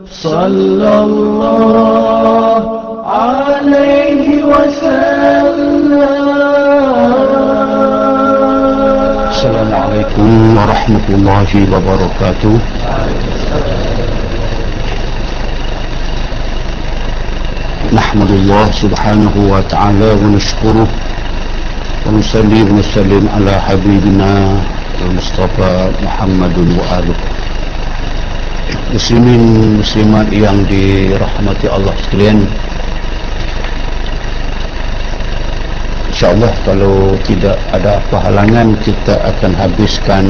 صلى الله عليه وسلم. السلام عليكم ورحمة الله وبركاته. نحمد الله سبحانه وتعالى ونشكره ونصلي ونسلم على حبيبنا المصطفى محمد وآله. Muslimin muslimat yang dirahmati Allah sekalian, InsyaAllah kalau tidak ada apa halangan, kita akan habiskan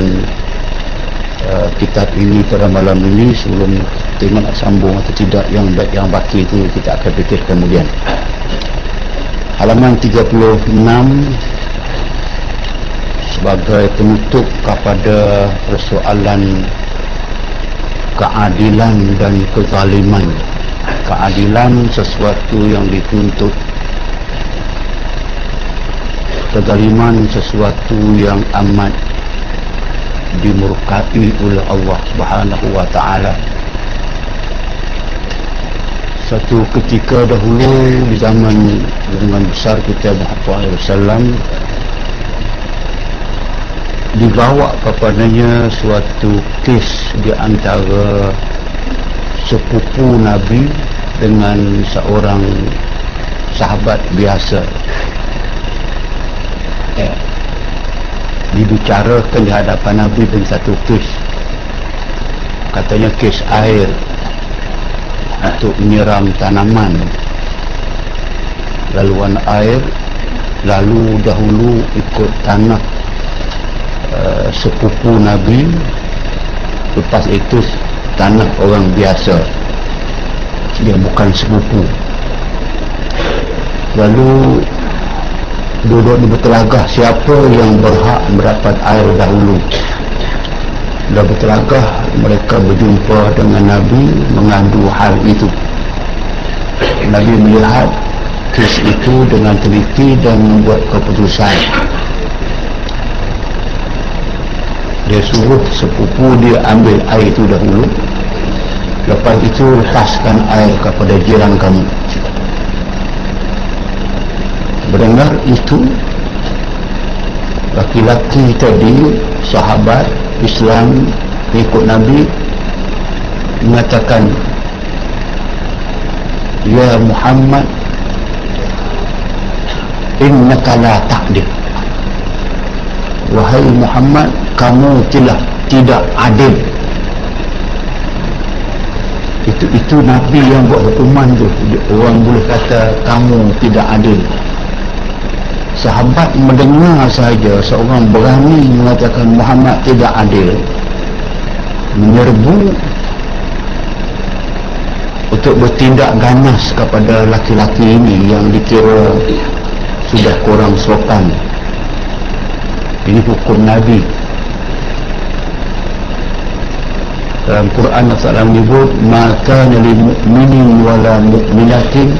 kitab ini pada malam ini. Sebelum tengok nak sambung atau tidak, yang baki itu kita akan fikir kemudian. Halaman 36 sebagai penutup kepada persoalan keadilan dan kezaliman. Keadilan sesuatu yang dituntut, kezaliman sesuatu yang amat dimurkai oleh Allah Subhanahu wa ta'ala. Satu ketika dahulu di zaman junjungan besar kita Muhammad SAW, dibawa kepadanya suatu kes di antara sepupu Nabi dengan seorang sahabat biasa. Dibicarakan di hadapan Nabi dengan satu kes, katanya kes air untuk menyiram tanaman. Laluan air lalu dahulu ikut tanah sepupu Nabi, lepas itu tanah orang biasa, dia bukan sepupu. Lalu duduk di bertelagah siapa yang berhak mendapat air dahulu. Dah bertelagah, mereka berjumpa dengan Nabi mengadu hal itu. Nabi melihat kes itu dengan teliti dan membuat keputusan. Dia suruh sepupu dia ambil air itu dahulu, lepas itu lepaskan air kepada jiran kamu. Mendengar itu, laki-laki tadi, sahabat Islam ikut Nabi, mengatakan, "Ya Muhammad, innaka la taqdir." Wahai Muhammad, kamu tidak adil. Itu Nabi yang buat hukuman tu. Orang boleh kata kamu tidak adil. Sahabat mendengar saja seorang berani mengatakan Muhammad tidak adil, menyerbu untuk bertindak ganas kepada laki-laki ini yang dikira sudah kurang sopan. Ini hukum Nabi. Dalam Quran Allah menyebut, "Ma kana lil mu'minin wala mu'minatin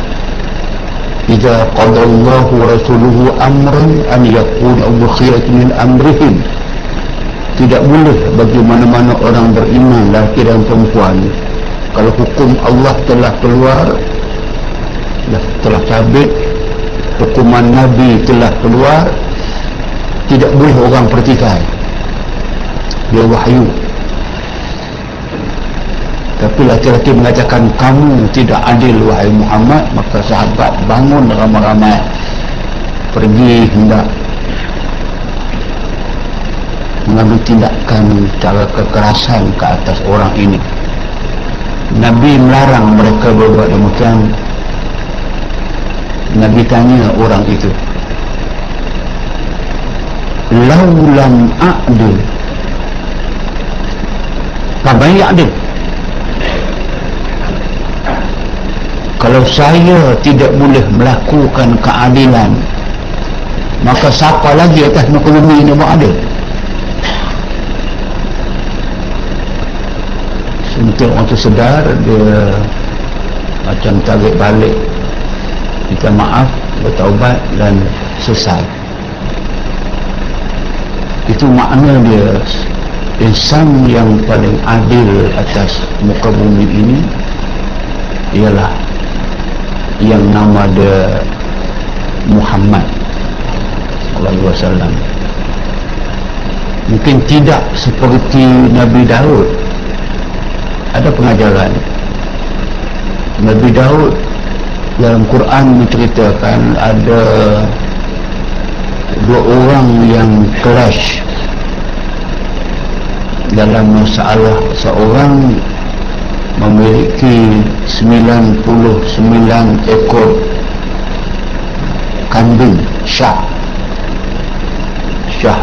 idza qada Allahu wa rasuluhu amran an yakuna khiyarun min amrihim." Tidak boleh bagi mana-mana orang beriman, lelaki dan perempuan, kalau hukum Allah telah keluar, telah sabit, hukuman Nabi telah keluar, tidak boleh orang pertikaian. Dia wahyu. Tapi laki-laki mengatakan kamu tidak adil wahai Muhammad, maka sahabat bangun ramai-ramai pergi hendak mengambil tindakan cara kekerasan ke atas orang ini. Nabi melarang mereka berbuat demikian. Nabi tanya orang itu, "Laulam a'dil faman ya'dil?" Kalau saya tidak boleh melakukan keadilan, maka siapa lagi atas muka bumi ini buat adil? Untuk orang tu sedar, dia macam tarik balik, minta maaf, bertaubat dan sesat. Itu makna dia, insan yang paling adil atas muka bumi ini yang nama dia Muhammad sallallahu alaihi wasallam. Mungkin tidak seperti Nabi Daud. Ada pengajaran Nabi Daud dalam Quran menceritakan ada dua orang yang clash dalam masalah. Seorang memiliki 99 ekor kambing Syah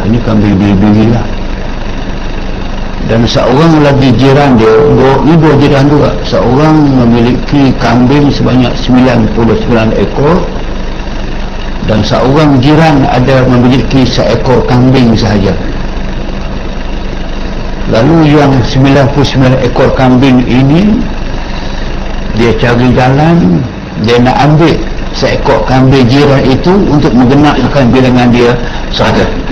ini kambing biri-biri lah, dan seorang lagi jiran dia, dua jiran juga, seorang memiliki kambing sebanyak 99 ekor dan seorang jiran ada memiliki seekor kambing sahaja. Lalu yang 99 ekor kambing ini dia cari jalan, dia nak ambil seekor kambing jiran itu untuk menggenapkan bilangan dia 100.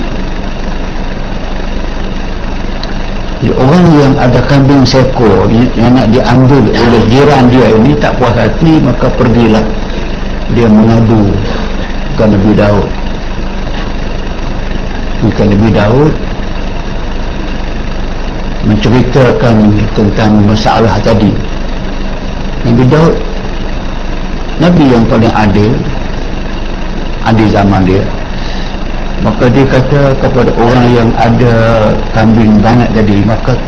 Jadi orang yang ada kambing seekor yang nak diambil oleh jiran dia ini tak puas hati, maka pergilah dia mengadu ke Nabi Daud. Nabi Daud menceritakan tentang masalah tadi. Nabi Daud Nabi yang paling adil zaman dia, maka dia kata kepada orang yang ada kambing banyak tadi, maka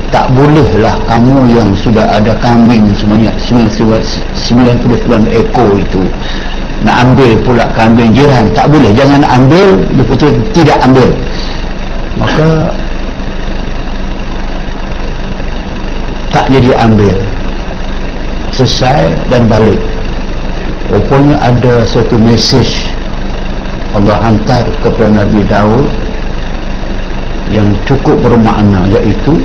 tak bolehlah kamu yang sudah ada kambing sebanyak 99 ekor itu nak ambil pula kambing jiran. Tak boleh, jangan ambil, betul tidak ambil. Maka tak jadi ambil, selesai dan balik. Rupanya ada satu mesej Allah hantar kepada Nabi Daud yang cukup bermakna, iaitu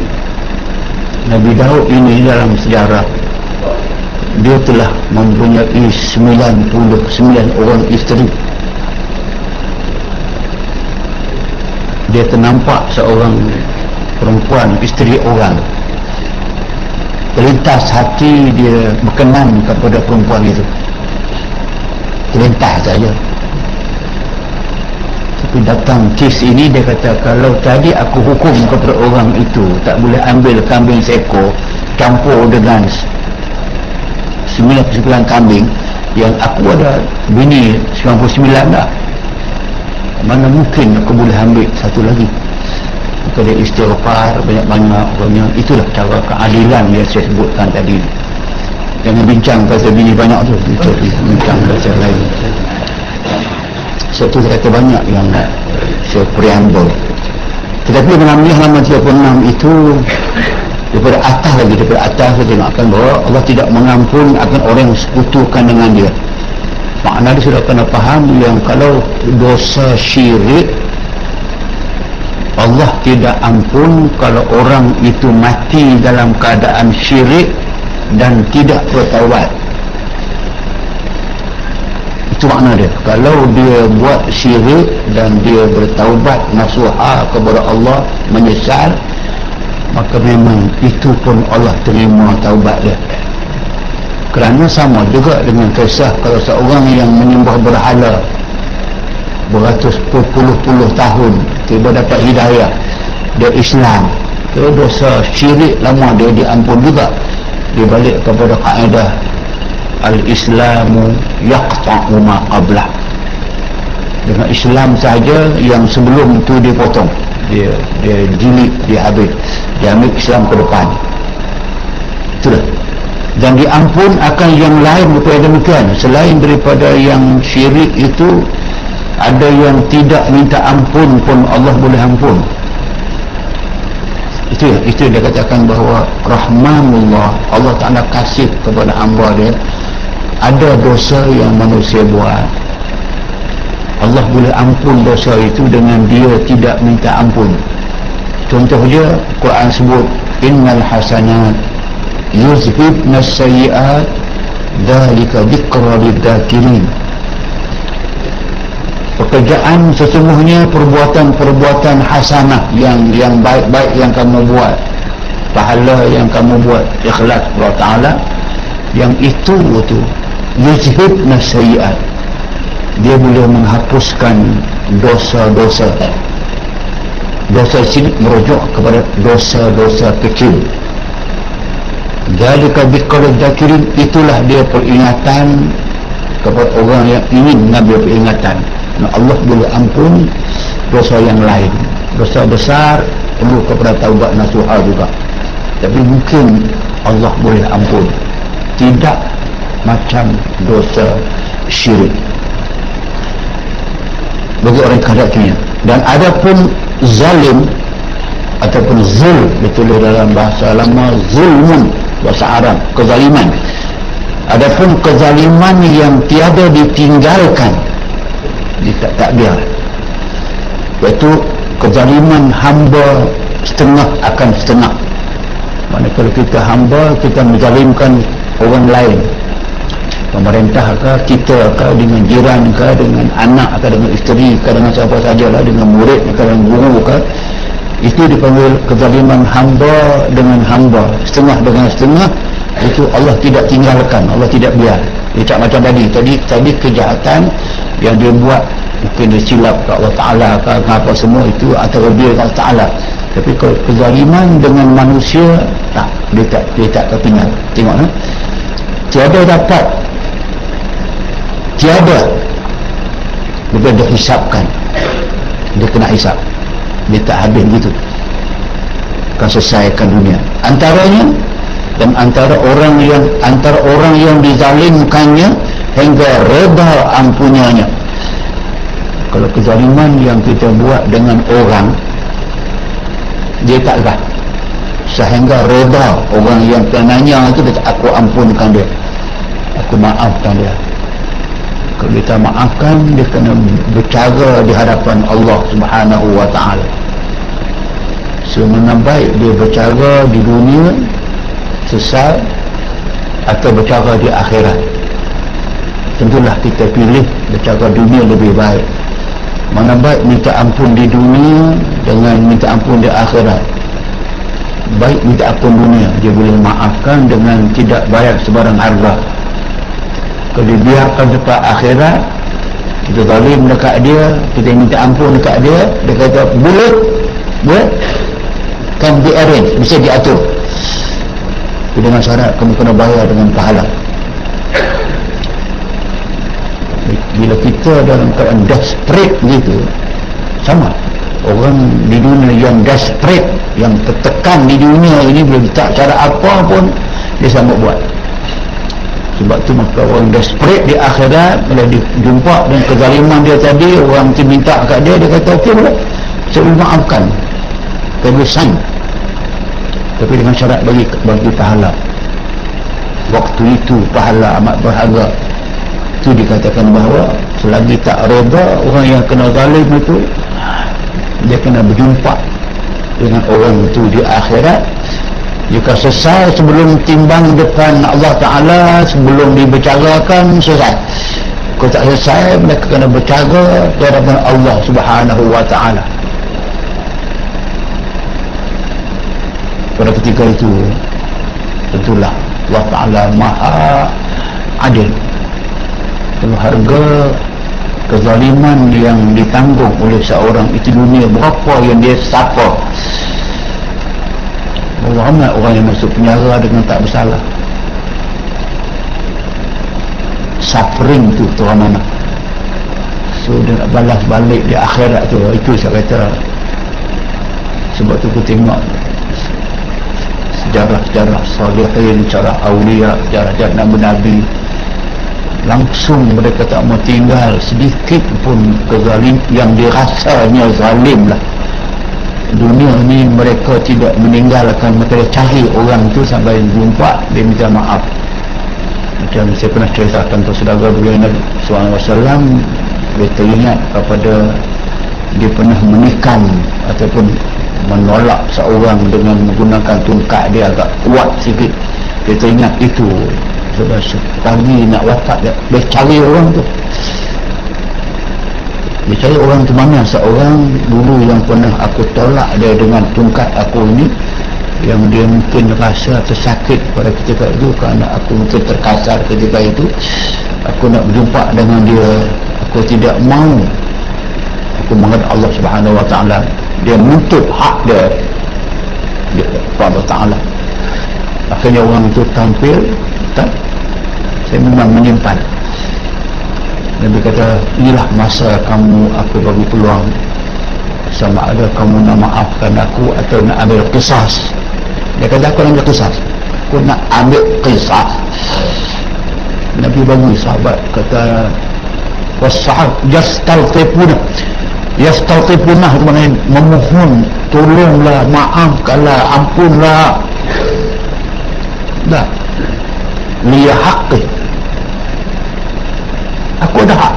Nabi Daud ini dalam sejarah dia telah mempunyai 99 orang isteri. Dia ternampak seorang perempuan, isteri orang, terlintas hati dia berkenan kepada perempuan itu, terlintas saja. Tapi datang kes ini, dia kata kalau tadi aku hukum kepada orang itu tak boleh ambil kambing seekor campur dengan 99 kambing, yang aku ada bini 99 dah, mana mungkin aku boleh ambil satu lagi. Maka dia istighfar banyak-banyak. Itulah cara keadilan yang saya sebutkan tadi. Jangan bincang pasal bini banyak tu, kita bincang pasal lain. Sebab tu saya kata banyak yang saya preambul. Tetapi dalam halaman 36 itu, daripada atas saya tengokkan bahawa Allah tidak mengampun akan orang yang sekutukan dengan dia. Makna dia sudah kena faham yang kalau dosa syirik, Allah tidak ampun kalau orang itu mati dalam keadaan syirik dan tidak bertaubat. Itu makna dia. Kalau dia buat syirik dan dia bertaubat nasuha kepada Allah, menyesal, maka memang itu pun Allah terima taubat dia. Kerana sama juga dengan kisah kalau seorang yang menyembah berhala beratus puluh tahun tiba dapat hidayah, dia Islam, dia dosa syirik lama dia diampun juga. Dia balik kepada kaedah al-Islamu yaqta'u ma qablah. Dengan Islam saja yang sebelum itu dia potong, dia jilid, dia habis, dia ambil Islam ke depan. Itulah. Dan diampun akan yang lain daripada demikian. Selain daripada yang syirik itu, ada yang tidak minta ampun pun Allah boleh ampun. Itu dia katakan bahawa rahmanullah, Allah Ta'ala kasih kepada hamba dia. Ada dosa yang manusia buat, Allah boleh ampun dosa itu dengan dia tidak minta ampun. Contohnya Quran sebut innal hasanat yuzhibna as-sayyi'at dzalika dzikra lidzakirin. Pekerjaan sesungguhnya perbuatan-perbuatan hasanah yang baik-baik yang kamu buat, pahala yang kamu buat ikhlas Allah Ta'ala, yang itu yuzhibna sayyi'at, dia boleh menghapuskan dosa-dosa. Dosa sini merujuk kepada dosa-dosa kecil. Dzalika biqaulil zakirin, itulah dia peringatan kepada orang yang ingin mengambil peringatan. Allah boleh ampun dosa yang lain. Dosa besar perlu kepada taubat nasuha juga, tapi mungkin Allah boleh ampun, tidak macam dosa syirik bagi orang kadakinya. Dan adapun zalim ataupun zul, ditulis dalam bahasa lama zulmun, bahasa Arab kezaliman. Adapun kezaliman yang tiada ditinggalkan, takdir, iaitu kezaliman hamba setengah akan setengah. Maksudnya kalau kita hamba, kita menzalimkan orang lain, pemerintah ke, kita ke, dengan jiran ke, dengan anak ke, dengan isteri ke, dengan siapa sajalah, dengan murid ke, dengan guru ke, itu dipanggil kezaliman hamba dengan hamba, setengah dengan setengah. Itu Allah tidak tinggalkan, Allah tidak biar. Dia tak macam tadi kejahatan yang dia buat, mungkin dia silap ke Allah Ta'ala ke apa semua, itu antara dia dengan Allah Ta'ala. Tapi kalau kezaliman dengan manusia, tak, dia tak ketinggal. Tengok, tiada dapat, tiada, dia dah hisapkan, dia kena hisap, dia tak habis begitu, akan selesaikan dunia. Antaranya, dan antara orang yang dizalimkannya hingga reda ampunannya. Kalau kezaliman yang kita buat dengan orang, dia tak gah sehingga reda orang yang kenanya itu, dia tak, aku ampunkan dia, aku maafkan dia. Kalau dia tak maafkan, dia kena bercara di hadapan Allah Subhanahu wa ta'ala. Semana baik dia bercara di dunia sesat, atau bercara di akhirat. Tentulah kita pilih bercara dunia lebih baik. Mana baik minta ampun di dunia dengan minta ampun di akhirat. Baik minta ampun dunia, dia boleh maafkan dengan tidak bayar sebarang harga. Kalau dibiarkan dekat akhirat, kita zalim dekat dia, kita minta ampun dekat dia, dia kata boleh, can be arranged, bisa diatur, dengan syarat kamu kena bayar dengan pahala. Bila kita dalam keadaan desperate gitu, sama orang di dunia yang desperate, yang tertekan di dunia ini, boleh tak cara apa pun dia sanggup buat. Sebab tu maka orang desperate di akhirat, bila dijumpa dengan kezaliman dia tadi, orang tu minta kat dia, dia kata okey boleh, saya boleh maafkan, saya boleh sign, tapi dengan syarat bagi pahala. Waktu itu pahala amat berharga. Itu dikatakan bahawa selagi tak reda orang yang kena zalim itu, dia kena berjumpa dengan orang itu di akhirat. Jika selesai sebelum timbang depan Allah Ta'ala, sebelum dibicarakan, selesai. Kalau tak selesai, mereka kena bercara di hadapan Allah Subhanahu wa Ta'ala. Pada ketika itu, tentulah Allah Ta'ala maha adil. Kalau harga kezaliman yang ditanggung oleh seorang itu dunia, berapa yang dia suffer. Ramai orang yang masuk penjara dengan tak bersalah. Suffering tu orang mana. So dia nak balas balik di akhirat tu. Itu saya kata. Sebab tu kita tengok sejarah-sejarah salihin, sejarah awliya, sejarah-sejarah nabi-nabi, langsung mereka tak mau tinggal sedikit pun kezalim yang dirasanya zalim lah. Dunia ni mereka tidak meninggalkan, mereka cari orang tu sampai jumpa, dia minta maaf. Macam saya pernah ceritakan kepada saudara beliau Nabi SAW, dia teringat kepada dia pernah menikam ataupun menolak seorang dengan menggunakan tungkat dia agak kuat sikit. Dia teringat itu, sudah pagi nak wafat dia cari orang tu. Dia cari orang tu mana, seorang dulu yang pernah aku tolak dia dengan tungkat aku ini, yang dia mungkin rasa tersakit pada ketika itu, kerana aku mungkin terkasar ketika itu, aku nak berjumpa dengan dia, aku tidak mau. Aku menghadap Allah Subhanahu Wa Taala, dia menuntut hak dia kepada Allah Taala. Akhirnya orang itu tampil, tak, saya memang menyimpan. Nabi kata, inilah masa kamu, aku bagi peluang, sama ada kamu nak maafkan aku atau nak ambil qisas. Dia kata, aku nak ambil qisas, aku nak ambil qisas. Nabi bagi sahabat, kata wasahab yastalqifuna, yastalqifuna itu maknanya memohon, tolonglah, maafkanlah, ampunlah. Dah liya haqqi, aku ada hak.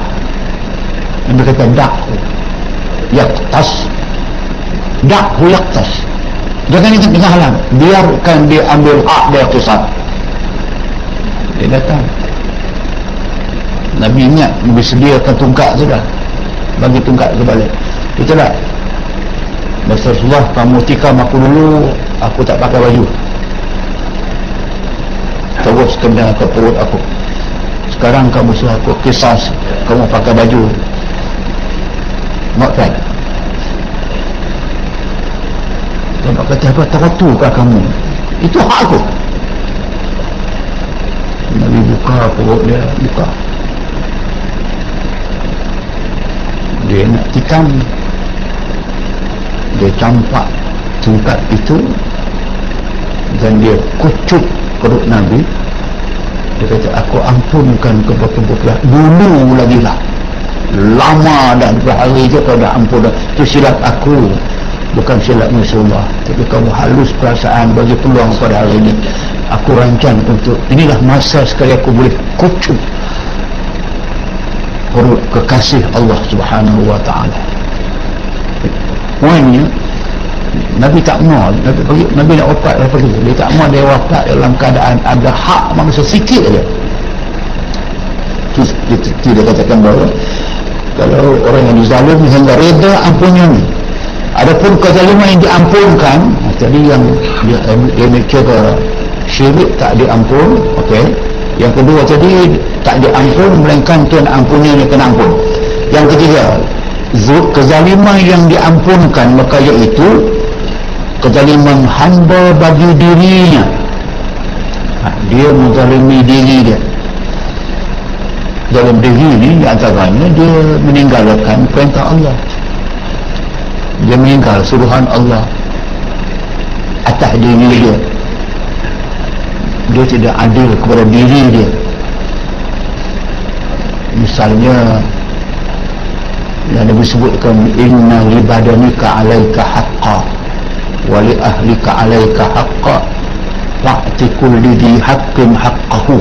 Nabi kata, dakhu yaktas, dakhu yaktas, jangan ikut dengan halang, biarkan dia ambil hak dia qisas. Dia datang, Nabi ingat, Nabi sediakan tungkak sudah, bagi tungkak ke balik. Itulah Rasulullah, kamu tikam aku dulu, aku tak pakai baju, terus kena ke perut aku. Sekarang kamu suruh aku qisas, kamu pakai baju, maafkan. Nampak kata, apa teratukah kamu? Itu hak aku. Nabi buka perut dia, buka. Dia nak tikam, dia campak tungkat itu dan dia kucuk perut Nabi. Dia kata, aku ampunkan kepada pihak dulu lagi lah, lama dah berhari je kau dah ampun dah. Itu silap aku, bukan silap Rasulullah. Tapi kamu halus perasaan, bagi peluang pada hari ini. Aku rancang untuk, inilah masa sekali aku boleh kucuk perut kekasih Allah Subhanahu Wa Taala. Poinnya, Nabi tak mau, Nabi nak wafat lepas itu, dia tak mau dia wafat dalam keadaan ada hak manusia sikit saja. Dia katakan bahawa kalau orang yang dizalim hingga reda ampunnya ni, adapun kezaliman yang diampunkan, tadi yang dia kira syirik tak diampun, okey. Yang kedua tadi tak diampun, melainkan Tuhan ampunnya ni kena ampun. Yang ketiga, kezaliman yang diampunkan, maka iaitu kezaliman hamba bagi dirinya. Dia menzalimi diri dia. Dalam diri ni antaranya dia meninggalkan perintah Allah, dia meninggal suruhan Allah atas diri dia. Dia tidak adil kepada diri dia. Misalnya yang Nabi sebutkan, inna li badanika alaika haqqa wa li ahlika alaika haqqa wa'ti kulli di haqqin haqqahu.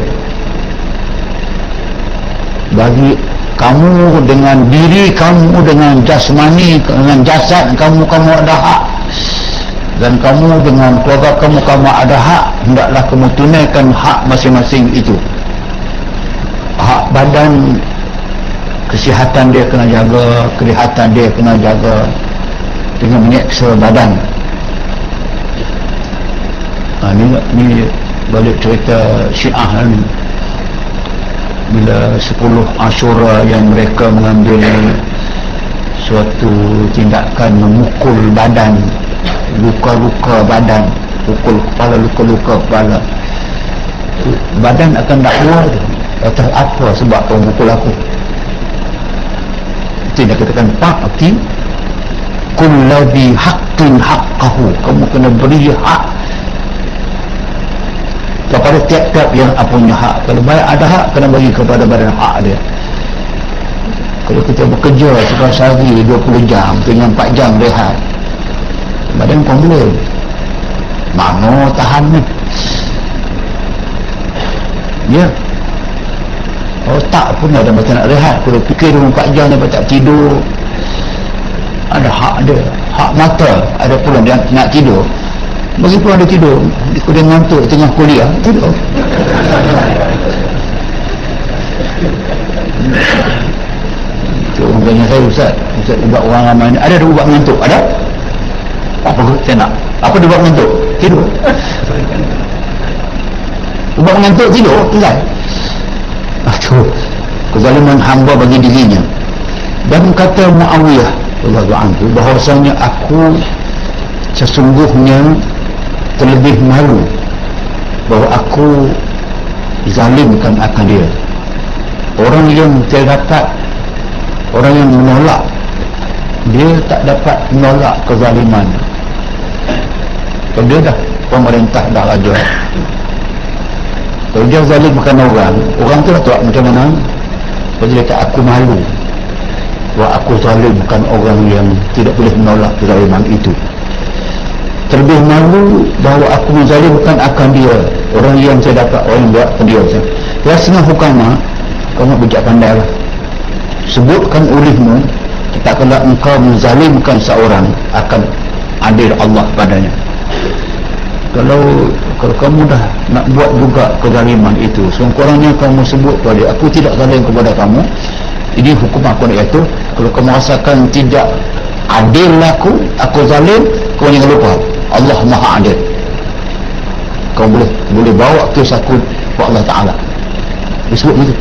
Bagi kamu dengan diri kamu, dengan jasmani, dengan jasad kamu, kamu ada hak, dan kamu dengan keluarga kamu, kamu ada hak. Hendaklah kamu tunaikan hak masing-masing itu. Hak badan, kesihatan dia kena jaga, kelihatan dia kena jaga dengan menyeksa badan. Ni balik cerita Syiah ni, bila 10 Ashura yang mereka mengambil suatu tindakan memukul badan, luka-luka badan, pukul kepala, luka-luka kepala, badan akan dakwa tu, kata apa sebab kau mukul aku. Itu dia katakan, fa'ti kulladhi haqqin haqqahu, kamu kena beri hak kepada tiap-tiap yang punya hak. Kalau baik ada hak, kena bagi kepada badan hak dia. Kalau kita bekerja sekarang sehari 20 jam, tinggal 4 jam rehat, badan komplain, mana tahan ni. Ya, otak pun ada macam nak rehat. Kalau fikir 24 jam dia tak tidur, ada hak dia. Hak mata ada pula dia nak tidur, bagi pula dia tidur. Dia ngantuk tengah kuliah, tidur. Itu orang tanya saya, Ustaz ubat orang ramai ni, ada ubat mengantuk? Ada? Apa saya nak? Apa dia buat mengantuk? tidur. Ubah mengantuk tidur, tinggal. Itu kezaliman hamba bagi dirinya. Dan kata Muawiyah radhiyallahu anhu bahawasanya aku sesungguhnya terlebih malu bahawa aku zalimkan akan dia. Orang yang terdapat, orang yang menolak, dia tak dapat menolak kezaliman. Kalau dia dah pemerintah dah ada, kalau dia zalimkan orang tu dah tahu macam mana. Lepas dia kata aku malu bahawa aku zalimkan orang yang tidak boleh menolak kezaliman itu. Terlebih malu bahawa aku menzalimkan akan dia, orang yang saya dapat, orang yang buat dia. Ya setengah hukamah, kamu bijak pandai lah. Sebutkan olehmu, tak kala engkau menzalimkan seorang, akan adil Allah padanya. Kalau kamu dah nak buat juga kezaliman itu, sekurang-kurangnya kamu sebut pada aku tidak zalim kepada kamu, ini hukum aku iaitu, kalau kamu rasakan tidak adil aku zalim, kau jangan lupa Allah Maha Adil. Kau boleh bawa kes aku ke Allah Ta'ala. Disebut begitu.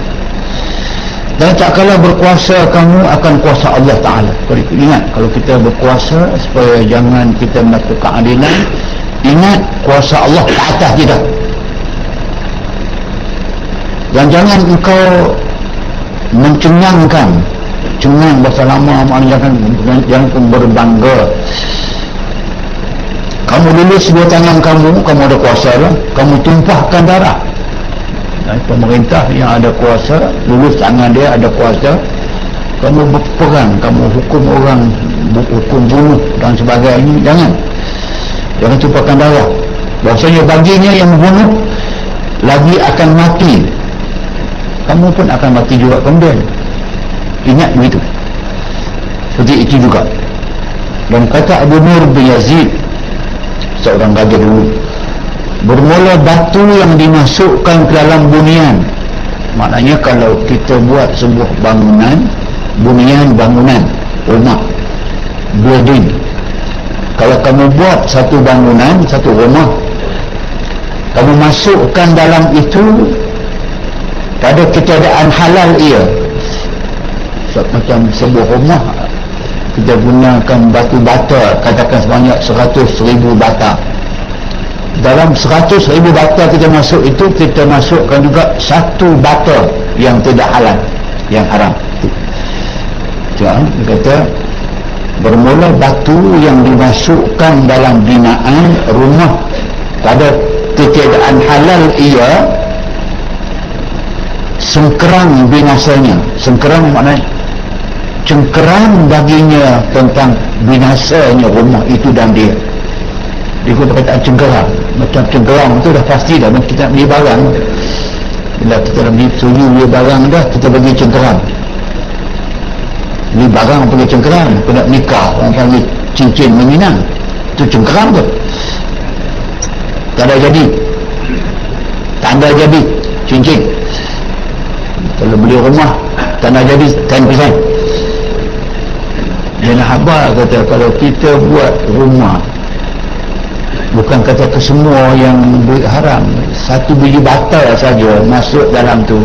Dan tak kala berkuasa kamu akan kuasa Allah Ta'ala. Ingat, kalau kita berkuasa supaya jangan kita melakukan keadilan, ingat kuasa Allah ke atas kita. Dan jangan engkau mencengangkan, cengang bahasa lama maknanya jangan berbangga. Kamu lulus dua tangan kamu ada kuasa lah, kamu tumpahkan darah. Dan pemerintah yang ada kuasa, lulus tangan dia ada kuasa, kamu berperang, kamu hukum orang, hukum bunuh dan sebagainya, jangan tumpahkan darah. Bahasanya baginya yang membunuh lagi akan mati, kamu pun akan mati juga kemudian. Ingat begitu. Seperti itu juga. Dan kata Abu Nur bin Yazid, seorang raja dulu, bermula batu yang dimasukkan ke dalam bunian. Maknanya kalau kita buat sebuah bangunan, bangunan, rumah, building. Kalau kamu buat satu bangunan, satu rumah, kamu masukkan dalam itu pada ketiadaan halal ia. Macam sebuah rumah, kita gunakan batu bata, katakan sebanyak 100,000 bata. Dalam 100,000 bata kita masuk itu, kita masukkan juga satu bata yang tidak halal, yang haram. Dia kata bermula batu yang dimasukkan dalam binaan rumah pada ketiadaan halal ia, sengkerang binasanya. Sengkerang maknanya cengkerang baginya tentang binasanya rumah itu dan dia. Dia kata perkataan cengkerang. Macam cengkerang itu dah pasti dah, kita beli barang, bila kita dah beli barang dah, kita bagi cengkerang. Beli barang pergi cengkerang, kena nikah orang panggil cincin meminang, itu cengkerang tu. Tak ada jadi cincin. Kalau beli rumah tak ada jadi 10%. Dan Habar kata kalau kita buat rumah, bukan kata ke semua yang haram, satu biji bata saja masuk dalam tu,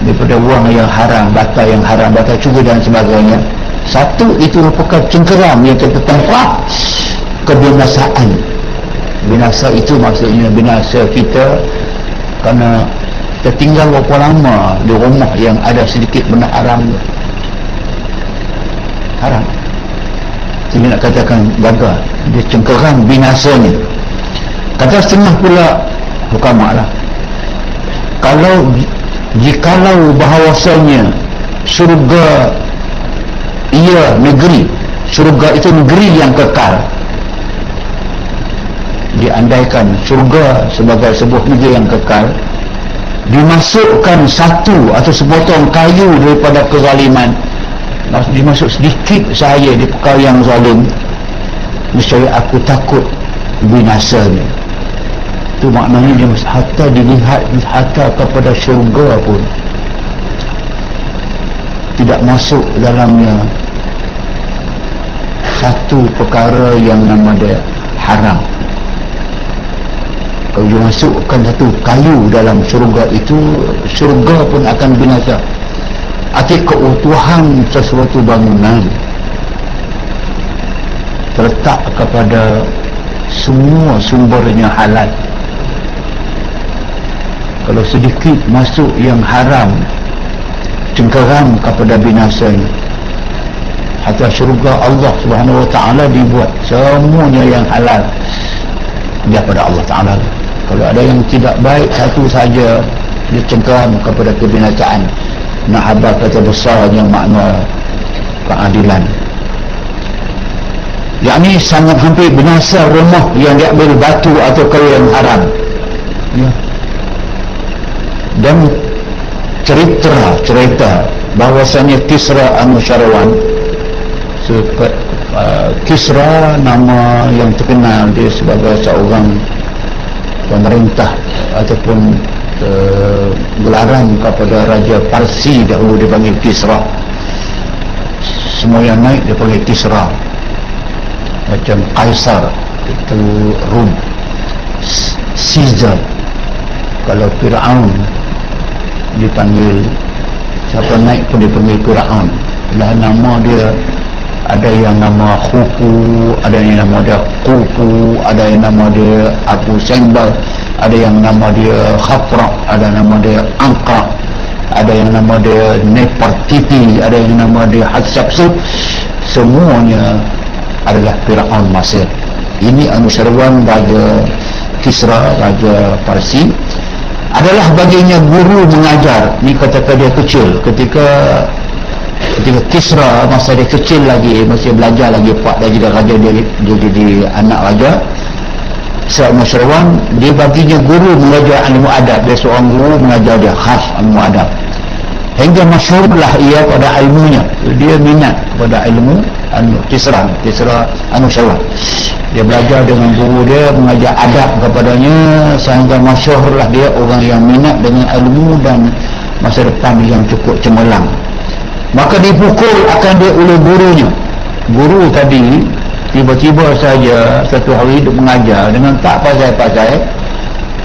daripada wang yang haram, bata yang haram, bata cuba dan sebagainya, satu itu merupakan cengkeram yang kita tempat kebinasaan. Binasa itu maksudnya binasa kita kerana kita tinggal berapa lama di rumah yang ada sedikit benda haram. Jadi nak katakan gagal, dia cengkerang binasanya. Kata setengah pula hukamah lah, jikalau bahawasanya syurga ia negeri, syurga itu negeri yang kekal, diandaikan syurga sebagai sebuah negeri yang kekal, dimasukkan satu atau sepotong kayu daripada kezaliman, dimasuk sedikit sahaja di perkara yang zalim, nescaya aku takut binasanya. Itu maknanya dia hatta dilihat, hatta kepada syurga pun tidak masuk dalamnya satu perkara yang nama dia haram. Kalau dia masukkan satu kayu dalam syurga itu, syurga pun akan binasa. Arti keutuhan sesuatu bangunan terletak kepada semua sumbernya halal. Kalau sedikit masuk yang haram, cengkeram kepada binasanya. Hatta syurga Allah Subhanahu Wa Taala dibuat semuanya yang halal daripada Allah Taala. Kalau ada yang tidak baik satu saja, dia cengkeram kepada kebinasaan. Na'abah kata besar yang makna keadilan. Yakni sangat hampir binasa rumah yang diambil batu atau kayu yang haram. Ya. Dan cerita bahawasanya Kisra Anusyarawan, Kisra nama yang terkenal, dia sebagai seorang pemerintah ataupun gelaran kepada Raja Parsi dahulu dipanggil Kisra. Semua yang naik dia panggil Kisra, macam Kaisar itu Rum, Caesar. Kalau Fir'aun dipanggil, siapa naik pun dipanggil Fir'aun. Lah nama dia ada yang nama Khufu, ada yang nama dia Qufu, ada yang nama dia Abu Sembal, ada yang nama dia Khafra, ada nama dia Angka, ada yang nama dia Nefertiti, ada yang nama dia Hatshepsut. Semuanya adalah Fir'aun Mesir. Ini Anusyarawan Raja Kisra, Raja Parsi, adalah baginya guru mengajar. Ni katakan dia kecil, ketika Kisra masa dia kecil lagi, masih belajar lagi, Pak dah jadi raja, dia jadi anak raja. Anusyarawan dia baginya guru mengajar ilmu adab. Dia seorang guru mengajar dia khas ilmu adab, hingga masyhurlah ia pada ilmunya. Dia minat pada ilmu Kisra Anusyarawan. Dia belajar dengan guru dia, mengajar adab kepadanya, sehingga masyhurlah dia orang yang minat dengan ilmu dan masa depan yang cukup cemerlang. Maka dipukul akan dia oleh gurunya. Guru tadi tiba-tiba saja satu hari dia mengajar dengan tak pasal-pasal,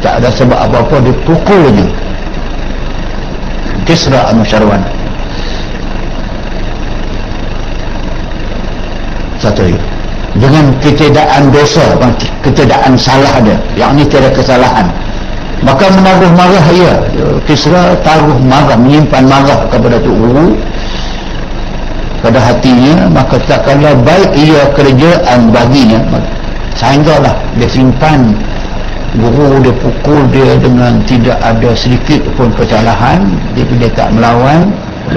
tak ada sebab apa-apa, dipukulnya Kisra Anusyarawan. Satu hari dengan ketidakan dosa, ketidakan salah dia, yakni tiada kesalahan, maka menaruh marah ia. Kisra taruh marah, menyimpan marah kepada tu guru pada hatinya. Maka tak kala baik ia kerjaan baginya, sehinggalah dia simpan guru dia pukul dia dengan tidak ada sedikit pun kesalahan. Dia tak melawan,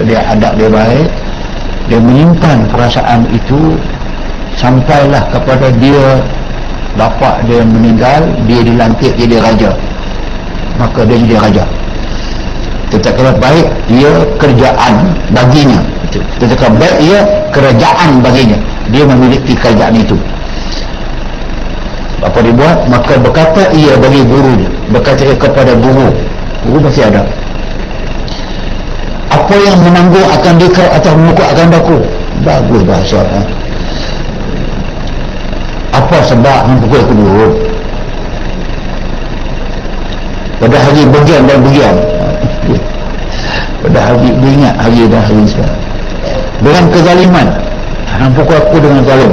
dia adab dia baik, dia menyimpan perasaan itu sampailah kepada dia bapa dia meninggal, dia dilantik jadi raja. Maka dia jadi raja. Tetapi baik ia kerjaan baginya, tetapi baik ia kerajaan baginya, dia memiliki kerajaan itu. Apa dia buat? Maka berkata ia bagi gurunya, berkata ia kepada guru masih ada, apa yang menanggung akan dikau atas muka akan daku. Bagus bahasa. Apa sebab mempukul aku dulu? Pada hari bagian dan bagian, pada hari ingat hari dan hari sekarang, dengan kezaliman, pukul aku dengan zalim.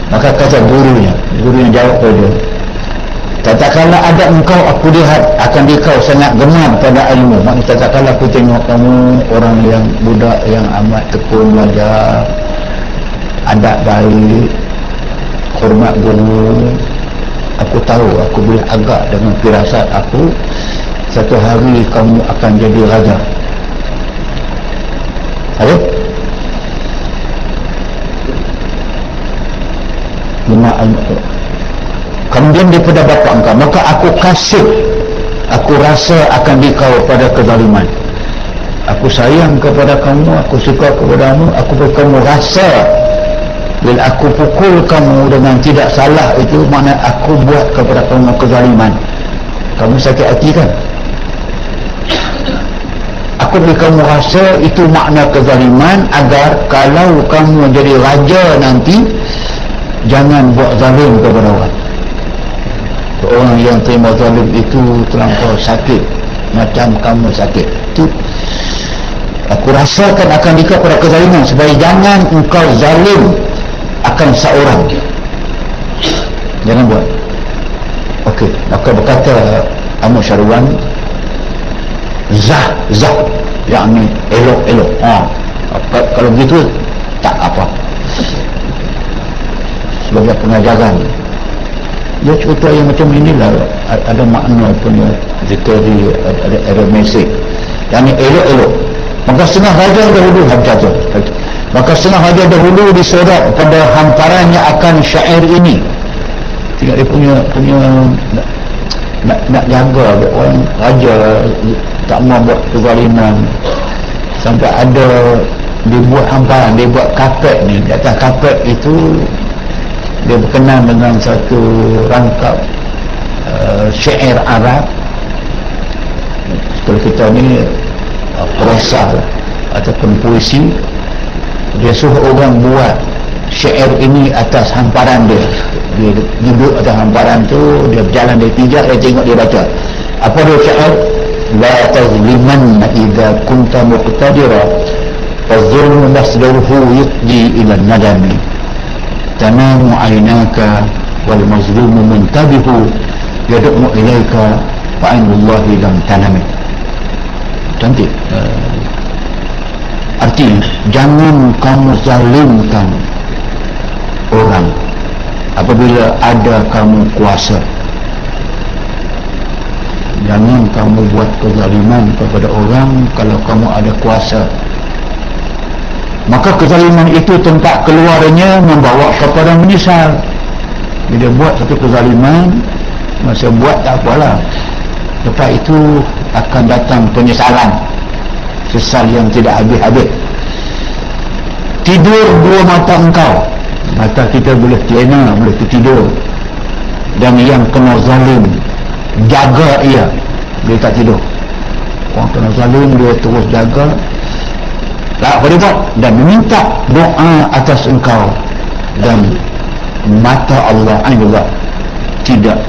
Maka kata gurunya jawab pada dia, tatkala ada engkau aku lihat akan dikau sangat gemar pada ilmu. Maksudnya tatkala aku tengok kamu orang yang budak yang amat tekun belajar, adab baik, hormat guru, aku tahu, aku boleh agak dengan firasat aku, satu hari kamu akan jadi raja. Ada? Kemudian daripada bapa engkau, maka aku kasih, aku rasa akan dikau pada kezaliman. Aku sayang kepada kamu, aku suka kepadamu, aku beri kamu rasa. Bila aku pukul kamu dengan tidak salah, itu makna aku buat kepada kamu kezaliman. Kamu sakit hati kan? Aku beri kamu rasa, itu makna kezaliman, agar kalau kamu jadi raja nanti, jangan buat zalim kepada orang. orang yang terima zalim itu terlampau sakit, macam kamu sakit. Itu aku rasakan akan dekat pada kezaliman, supaya jangan engkau zalim akan seorang, jangan buat. Okey, maka berkata Ahmad Syarwan, zah yakni elok. Kalau begitu tak apa, sebagai pengajaran. Dia cerita yang macam inilah, ada makna punya zikri, ada mesej. Yang elok. Maka setengah raja dahulu Hajjajah, maka setengah raja dahulu disorak pada hamparannya akan syair ini. Tengok dia punya nak jaga orang raja tak mau buat kezaliman, sampai ada dia buat hamparan, dia buat kapet ni. Di atas kapet itu dia berkenan dengan satu rangkap syair Arab. Kalau kita ni prosa ataupun puisi, dia suruh orang buat syair ini atas hamparan dia. Dia duduk atas hamparan tu, dia berjalan, dia pijak, dia tengok, dia baca. Apa dia syair? La tazlimanna idza kunta muqtadira fadh-dhulmu masdaruhu yuqdi ila an-nadami tanamu aynaka wal mazlumu muntabihu yad'u ilaika fa ainullahi lam tanami. Cantik. Artinya, jangan kamu zalimkan orang apabila ada kamu kuasa. Jangan kamu buat kezaliman kepada orang kalau kamu ada kuasa. Maka kezaliman itu tempat keluarnya membawa kepada menyesal. Bila buat satu kezaliman, masa buat tak apalah, lepas itu akan datang penyesalan, sesal yang tidak habis-habis. Tidur dua mata engkau, mata kita boleh terlena, boleh tertidur, dan yang kena zalim jaga ia, dia tak tidur. Orang kena zalim dia terus jaga, tak boleh buat, dan meminta doa atas engkau, dan mata Allah ainullah tidak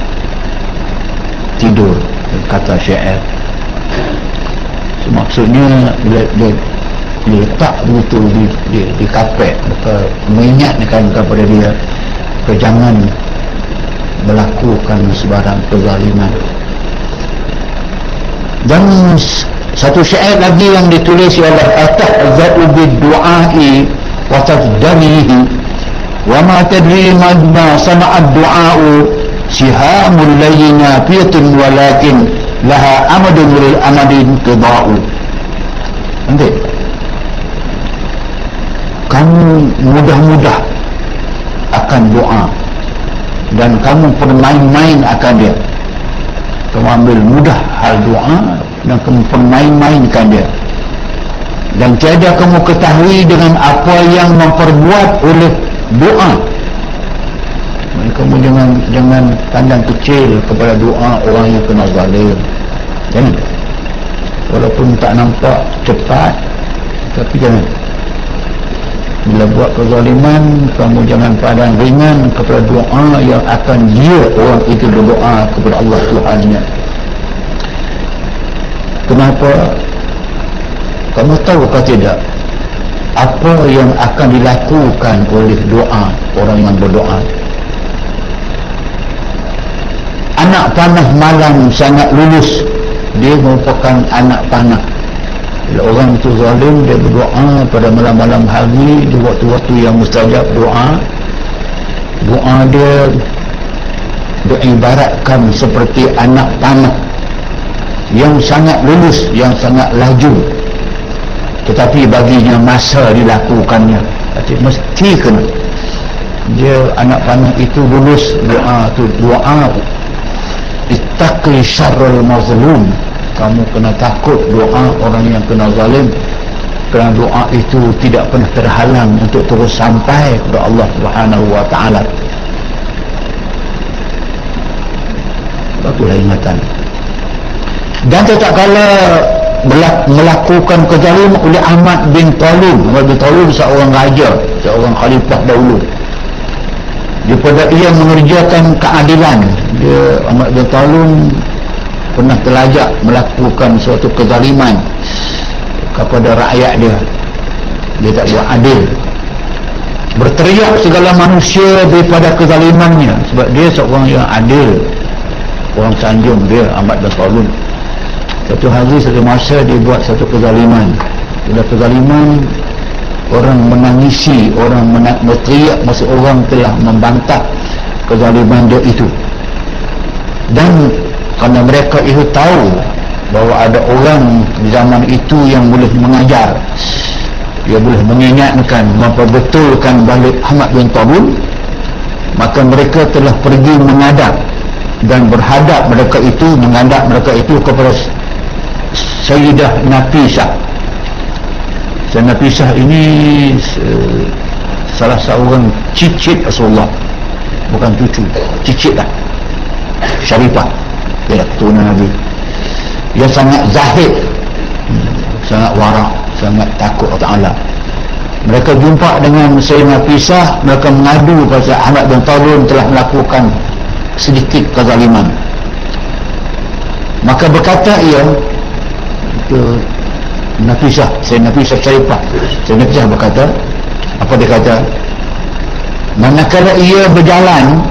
tidur, kata syair. Maksudnya dia letak begitu di kapet, maka mengingatkan kepada dia jangan melakukan sebarang kezaliman. Dan satu syair lagi yang ditulis oleh atahza'u bid-du'a'i wa tadanihi wa ma tadri ma sana'ad du'a'u sihamul layyina fiyatun walakin laha amadun lil amadin qida'u. Nanti kamu mudah-mudah akan doa dan kamu bermain-main akan dia. Kamu ambil mudah hal doa dan kamu bermain-mainkan dia, dan tiada kamu ketahui dengan apa yang memperbuat oleh doa. Kamu jangan pandang kecil kepada doa orang yang kena zalim. Jangan. Walaupun tak nampak cepat, tapi jangan. Bila buat kezaliman, kamu jangan pandang ringan kepada doa yang akan dia orang itu berdoa kepada Allah Tuhannya. Kenapa? Kamu tahu ke tidak apa yang akan dilakukan oleh doa orang yang berdoa? Anak panah malam sangat lulus, dia merupakan anak panah. Bila orang itu zalim, dia berdoa pada malam-malam hari, di waktu-waktu yang mustajab doa dia diibaratkan seperti anak panah yang sangat lulus, yang sangat laju, tetapi baginya masa dilakukannya. Jadi mesti kena dia anak panah itu lulus. Doa ittaqi syarrul mazlum, kamu kena takut doa orang yang kena zalim, kerana doa itu tidak pernah terhalang untuk terus sampai kepada Allah Subhanahu wa taala. Baguslah ingatan. Dan tak kala melakukan kezaliman oleh Ahmad bin Talib. Ahmad bin Talib seorang raja, seorang khalifah dahulu. daripada ia mengerjakan keadilan. Dia Ahmad bin Talun pernah terlajak melakukan suatu kezaliman kepada rakyat dia. Dia tak buat adil, berteriak segala manusia daripada kezalimannya, sebab dia seorang yang adil, orang sanjung dia Ahmad bin Talun. Satu hari, satu masa dia buat satu kezaliman. Bila kezaliman, orang menangisi, orang berteriak masa orang telah membantah kezaliman dia itu. Dan kerana mereka itu tahu bahawa ada orang di zaman itu yang boleh mengajar, dia boleh mengingatkan, memperbetulkan balik Ahmad bin Talun, maka mereka telah pergi menghadap dan berhadap mereka itu, menghadap mereka itu kepada Sayyidah Nafisah. Sayyidah Nafisah ini salah seorang cicit Rasulullah, bukan cucu, cicit lah, Syarifah, dia keturunan Nabi. Dia sangat zahid, sangat warak, sangat takut Allah Ta'ala. Mereka jumpa dengan Sayyidah Nafisah, mereka mengadu kepada Ahmad bin Talun telah melakukan sedikit kezaliman. Maka berkata ia, Nafisah, Sayyidah Nafisah Syarifah, Sayyidah Nafisah berkata, apa dia kata? Manakala ia berjalan,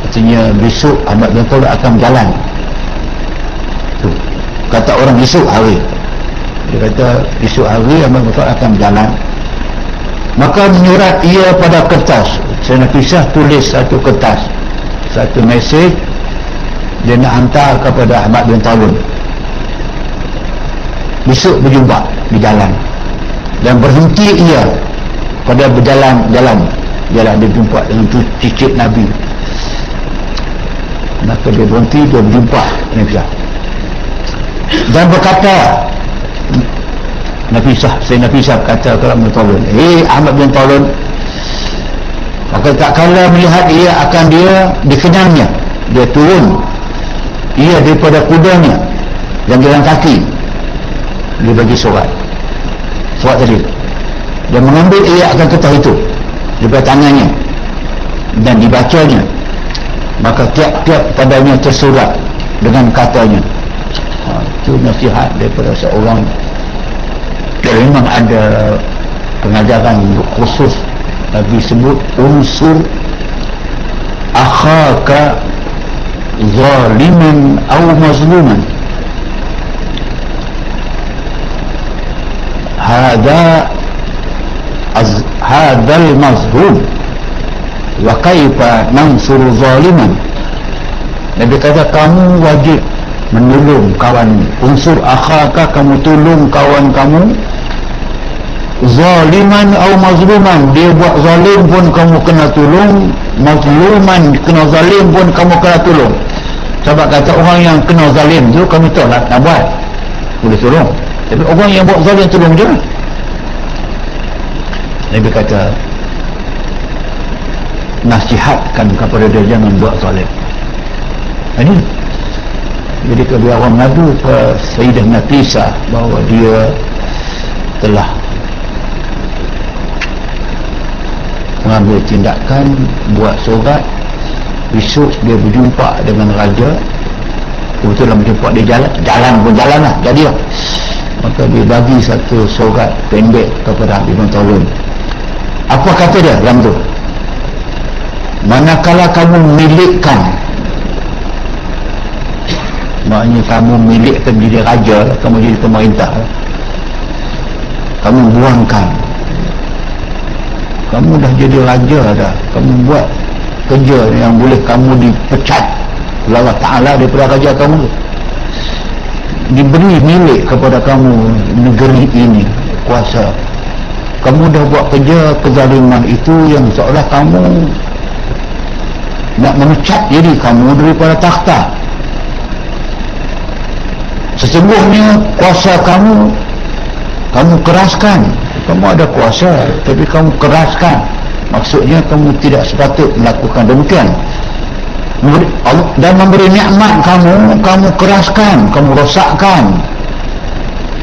artinya besok Ahmad bin Talun akan berjalan. Tu, kata orang esok hari. Dia kata esok hari Ahmad bin Talun akan berjalan. Maka menyurat ia pada kertas. Sayyidah Nafisah tulis satu kertas, satu mesej, dia nak hantar kepada Ahmad bin Talun. Besok berjumpa di jalan, dan berhenti ia pada berjalan-jalan. Dia jumpa dengan cicit Nabi. Maka dia berhenti, dia berjumpa Nafisah dan berkata, Sayyidah Nafisah kata kepada Ahmad bin Talun, Ahmad bin Talun, maka tak kala melihat ia akan dia dikenangnya, dia turun ia daripada kudanya yang jalan kaki, dia bagi surat tadi, dia mengambil ia akan kertas itu daripada tangannya dan dibacanya. Maka tiap-tiap padanya tersurat dengan katanya. Itu nasihat daripada seorang yang memang ada pengajaran khusus. Nabi sebut unsur akhaka zaliman aw mazluman, hadzal mazlum wa kaifa nansuru zaliman. Nabi kata kamu wajib menolong kawan, unsur akhaka, kamu tolong kawan kamu, zaliman atau mazluman, dia buat zalim pun kamu kena tolong, mazluman kena zalim pun kamu kena tolong. Sebab kata orang yang kena zalim tu kami tahu nak buat, boleh tolong, tapi orang yang buat zalim tolong je. Nabi kata nasihatkan kepada dia jangan buat zalim. Ini jadi kalau orang ngadu ke Sayyidah Nafisah bahawa dia telah mengambil tindakan, buat surat, besok dia berjumpa dengan raja, kebetulan berjumpa dia jalan pun jalan lah, jadilah. Maka dia bagi satu surat pendek kepada Ahmad bin Talun. Apa kata dia dalam tu? Manakala kamu milikkan, maknanya kamu milikkan jadi raja, kamu jadi pemerintah, kamu buangkan, kamu dah jadi raja dah, kamu buat kerja yang boleh kamu dipecat oleh Allah Ta'ala daripada raja kamu, diberi milik kepada kamu negeri ini, kuasa, kamu dah buat kerja kezaliman itu yang seolah kamu nak memecat diri kamu daripada takhta. Sesungguhnya kuasa kamu keraskan, kamu ada kuasa tapi kamu keraskan, maksudnya kamu tidak sepatut melakukan demikian. Dan memberi nikmat kamu keraskan, kamu rosakkan,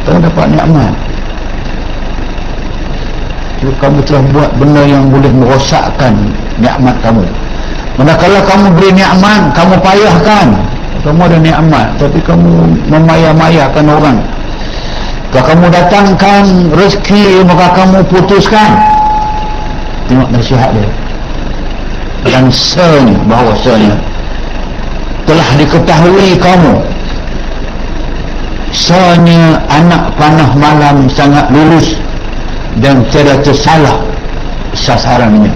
kamu dapat nikmat. kamu telah buat benda yang boleh merosakkan nikmat kamu. Manakala kamu beri nikmat, kamu payahkan. Kamu ada nikmat tapi kamu memaya-mayakan orang. Kalau kamu datangkan rezeki, maka kamu putuskan. Tengok nasihat dia. Dan bahawasanya telah diketahui kamu sanya anak panah malam sangat lurus dan tiada tersalah sasarannya.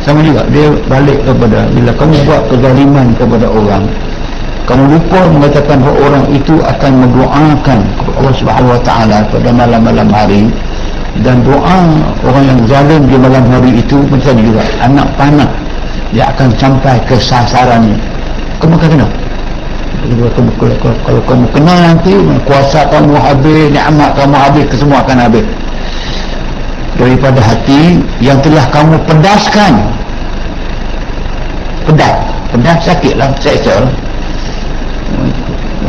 Sama juga dia balik kepada bila kamu buat kezaliman kepada orang, kamu lupa mengatakan bahawa orang itu akan mendoakan kepada Allah Subhanahu Wa Taala pada malam-malam hari, dan doa orang yang zalim di malam hari itu macam juga anak panah, dia akan sampai ke sasarannya. Kamu akan kena. Kalau kamu kena nanti, kuasa kamu habis, nikmat kamu habis, kesemua akan habis daripada hati yang telah kamu pedaskan. Pedas sakitlah, seksa lah.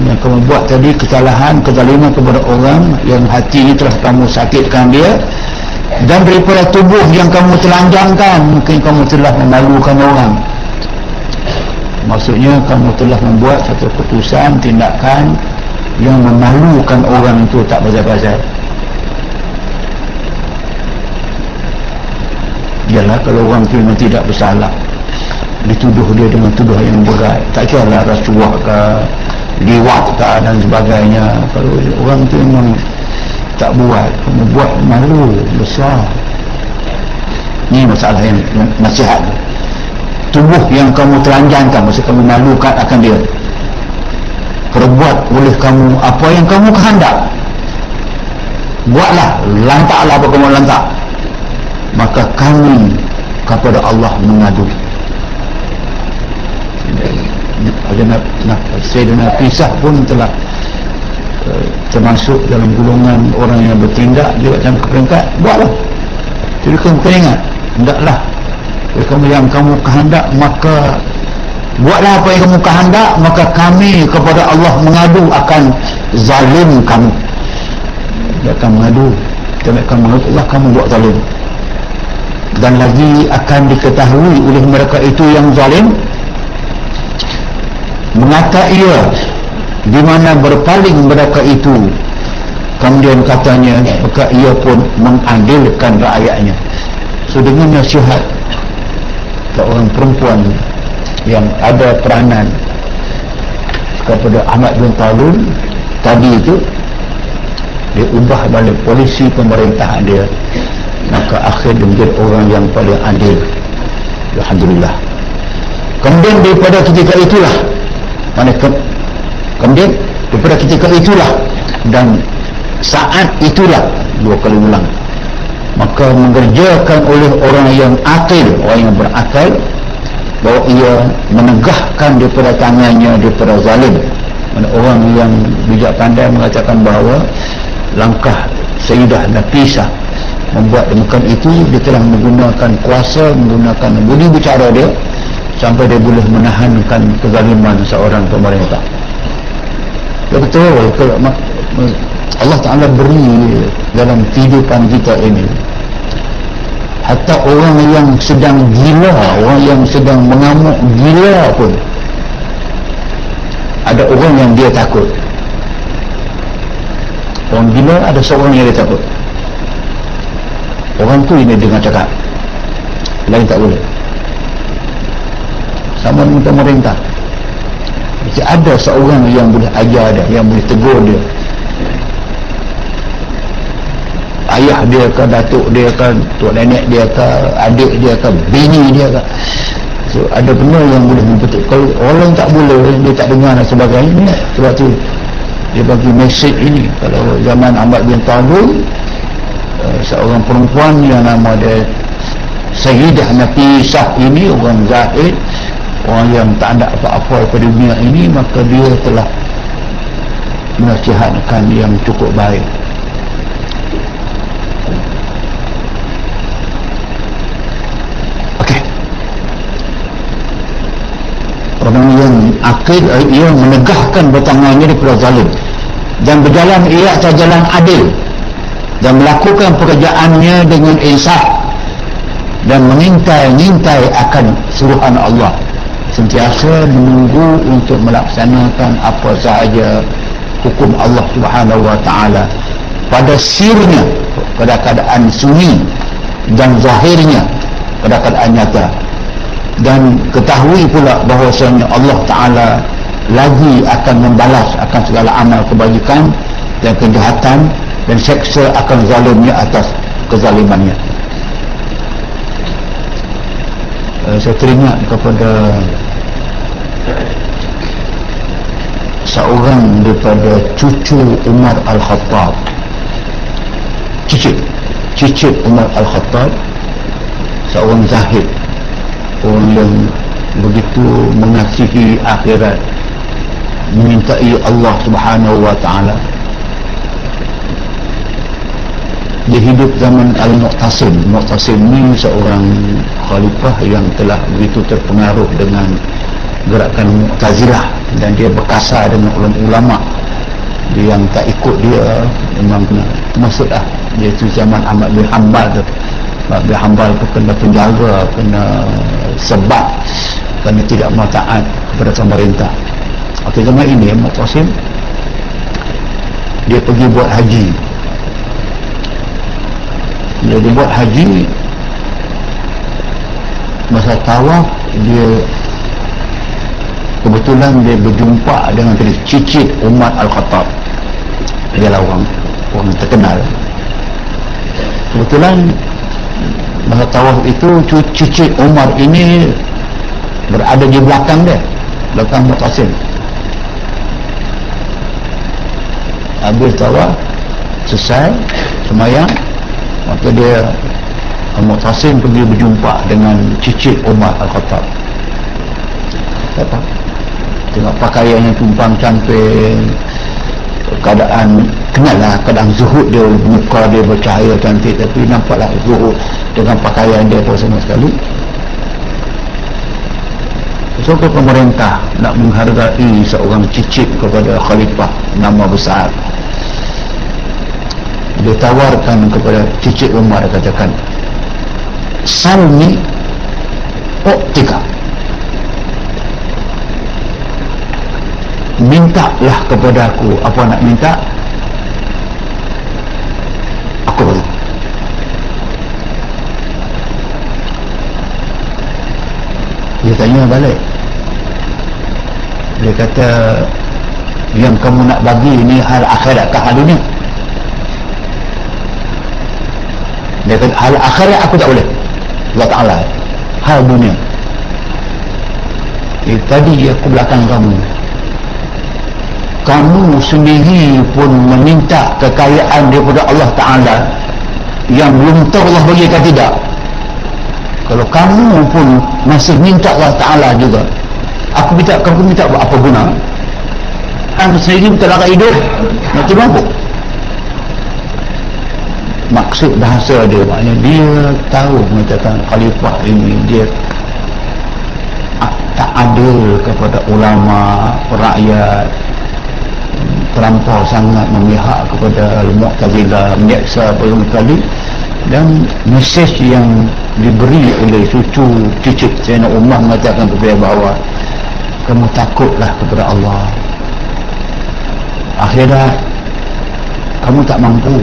Yang kamu buat tadi kesalahan, kezaliman kepada orang, yang hati ini telah kamu sakitkan dia, dan daripada tubuh yang kamu telanjangkan, mungkin kamu telah memalukan orang. Maksudnya kamu telah membuat satu keputusan, tindakan yang memalukan orang itu tak pasal-pasal. Yalah, kalau orang itu memang tidak bersalah, dituduh dia dengan tuduhan yang berat, tak kira lah rasuah ke, liwat ke dan sebagainya. Kalau orang itu memang tak buat, kamu buat malu besar. Ini masalah yang nasihat. Tubuh yang kamu telanjangkan, maksud kamu malukan akan dia, perbuat oleh kamu apa yang kamu kehendak, buatlah, lantaklah apa kamu lantak, maka kami kepada Allah mengadu. Sayyidina Pisah pun telah termasuk dalam golongan orang yang bertindak juga dalam peringkat, buatlah. Jadi kamu teringat, hendaklah kamu yang kamu kehendak, maka buatlah apa yang kamu kehendak, maka kami kepada Allah mengadu akan zalim kamu. Dia akan mengadu, kami akan mengadu Allah kamu buat zalim, dan lagi akan diketahui oleh mereka itu yang zalim, mengata ia di mana berpaling mereka itu, kemudian katanya maka ia pun mengadilkan rakyatnya. So dengan nasihat ke orang perempuan yang ada peranan kepada Ahmad bin Talun tadi itu, dia ubah balik polisi pemerintahan dia, maka akhirnya menjadi orang yang paling adil, alhamdulillah. Kemudian daripada ketika itulah, kemudian daripada ketika itulah dan saat itulah, dua kali ulang, maka mengerjakan oleh orang yang akil, orang yang berakal, bahawa ia menegahkan daripada tangannya daripada zalim. Orang yang bijak pandai mengatakan bahawa langkah Sayyidah Nafisah membuat demikian itu, dia telah menggunakan kuasa, menggunakan budi bicara dia sampai dia boleh menahankan kezaliman seorang pemerintah. Dia betul, kalau Allah Ta'ala beri dalam kehidupan kita ini, hatta orang yang sedang gila, orang yang sedang mengamuk gila pun, ada orang yang dia takut. Orang gila ada seorang yang dia takut. Orang tu ini dengan cakap, lain tak boleh. Sama dengan pemerintah, jadi ada seorang yang boleh ajar dia, yang boleh tegur dia. Ayah dia ke, datuk dia ke, tok nenek dia ke, adik dia ke, bini dia ke. So ada benda yang boleh mempetik. Kalau orang tak boleh, dia tak dengar dan sebagainya. Sebab tu dia bagi mesej ini. Kalau zaman Ahmad bin Talun, seorang perempuan yang nama dia Sayyidah Nafisah ini, orang zahid, orang yang tak ada apa-apa pada dunia ini, maka dia telah menasihatkan yang cukup baik. Orang yang akil, ia menegahkan bertangannya daripada zalim dan berjalan ia atas jalan adil. dan melakukan pekerjaannya dengan insaf dan mengintai akan suruhan Allah, sentiasa menunggu untuk melaksanakan apa sahaja hukum Allah Subhanahu wa taala pada sirnya, pada keadaan sunyi, dan zahirnya, pada keadaan nyata. Dan ketahui pula bahawasanya Allah Ta'ala lagi akan membalas akan segala amal kebajikan dan kejahatan, dan seksa akan zalimnya atas kezalimannya. Saya teringat kepada seorang daripada cucu Umar Al-Khattab, cicit Umar Al-Khattab, seorang zahid, orang yang begitu mengasihi akhirat, memintai Allah Subhanahu wa taala. Dia hidup zaman Al-Mu'tasim. Mu'tasim ni seorang khalifah yang telah begitu terpengaruh dengan gerakan Mu'tazilah, dan dia berkasar dengan ulama. Dia yang tak ikut dia memang kena masuklah. Dia tu zaman Ahmad bin Hanbal tu. Ahmad bin Hanbal tu kena penjara, kena sebab kerana tidak mau taat kepada pemerintah. Waktu zaman ini Mu'tasim dia pergi buat haji. Dia buat haji, masa tawaf dia kebetulan dia berjumpa dengan cicit Umar Al-Khattab. Dia lah orang terkenal. Kebetulan masa tawaf itu cicit Umar ini berada di belakang dia, belakang Mu'tasim. Habis tawaf selesai semayang, maka dia Mu'tasim pergi berjumpa dengan cicit Umar Al-Khattab. Tengok pakaian yang tumpang cantik, keadaan, kenallah keadaan zuhud dia, muka dia bercahaya cantik, tapi nampaklah zuhud dengan pakaian dia pun sama sekali. So pemerintah nak menghargai seorang cicit kepada khalifah nama besar, dia tawarkan kepada cicit Umar, dia katakan, salni uktika, mintalah kepada aku apa nak minta, aku beri. Dia tanya balik, dia kata, yang kamu nak bagi ni hal akhirat ke hal dunia? Dia kata, hal akhirat aku tak boleh, Allah Ta'ala, hal dunia. Tadi aku belakang kamu sendiri pun meminta kekayaan daripada Allah Ta'ala yang belum tahu Allah bagi ke tidak. Kalau kamu pun masih minta Allah Ta'ala juga, kamu minta apa guna? Aku sendiri minta lakat hidup, nanti mampu. Maksud bahasa dia, maknanya dia tahu mengatakan khalifah ini dia tak adil kepada ulama, rakyat, terlampau sangat memihak kepada Mu'tazilah, menyeksa berkali-kali. Dan mesej yang diberi oleh cucu cicit Sayyidina Umar mengatakan kepada bahawa kamu takutlah kepada Allah, akhirat kamu tak mampu,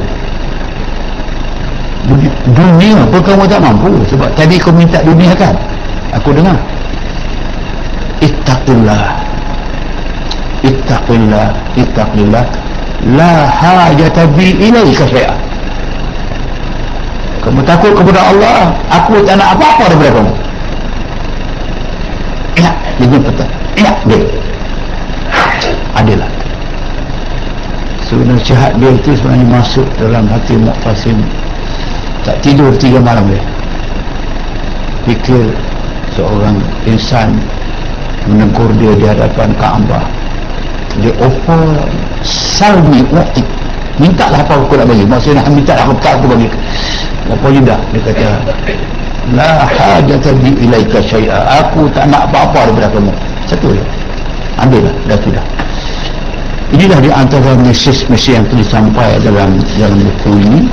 dunia pun kamu tak mampu. Sebab tadi kau minta dunia kan, aku dengar, ittaqillah la hajata bi ilaika syai'an. Kamu takut kepada Allah, aku tak nak apa-apa daripada kamu. Ingat, dia betul. Ingat dia. Adalah. So nasihat dia itu sebenarnya masuk dalam hati Mu'tasim. Tak tidur 3 malam dia. Fikir seorang insan menegur dia di hadapan Kaabah. Dia offer salmi waqti, mintalah apa aku nak bagi. Maksudnya mintalah apa aku bagi. Apa juga dia kata, la hajata bi ilaika syai'a, aku tak nak apa-apa daripada kamu. Satu je, ambillah, dah sudah. Inilah di antara mesej yang telah sampai dalam buku ini.